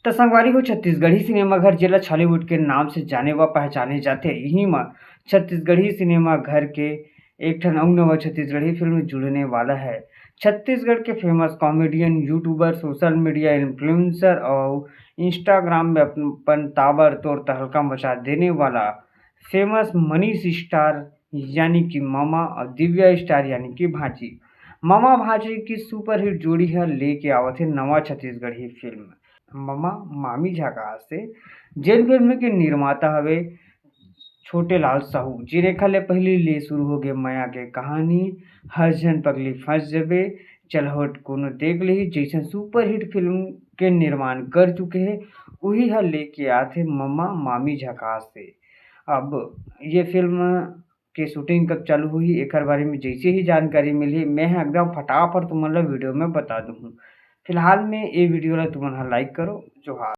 तो संगवारी को छत्तीसगढ़ी सिनेमा घर जेला छॉलीवुड के नाम से जाने व पहचाने जाथे इहीं म छत्तीसगढ़ी सिनेमा घर के एक ठन अउ नवा छत्तीसगढ़ी फ़िल्म जुड़ने वाला है। छत्तीसगढ़ के famous comedian, YouTuber, social media influencer और इंस्टाग्राम में अपन ताबड़तोड़ तहलका मचा देने वाला फ़ेमस मनीष स्टार यानी कि मामा और दिव्या स्टार यानी कि भांजी। मामा भांजी की सुपरहिट जोड़ी ह लेके आवत हे नवा छत्तीसगढ़ी फ़िल्म। ममा मामी झकास से जेन फ़िल्म के निर्माता हवे छोटे लाल साहू जिरेखा ले पहिली ले शुरू होगे माया के कहानी हर झन पगली फंस जबे चलहट कोनो देख लिही जैसन सुपरहिट फ़िल्म के निर्माण कर चुके हैं उही ह लेके आथे मम्मा मामी झकास से। अब ये फ़िल्म के शूटिंग कब चालू होही एकर बारे में जइसे ही जानकारी मिलही मैं ह एकदम फटाफट तुमन ल वीडियो में बता दूँहूँ। फिलहाल में ये वीडियो ला तुमन ह लाइक करो जोहार।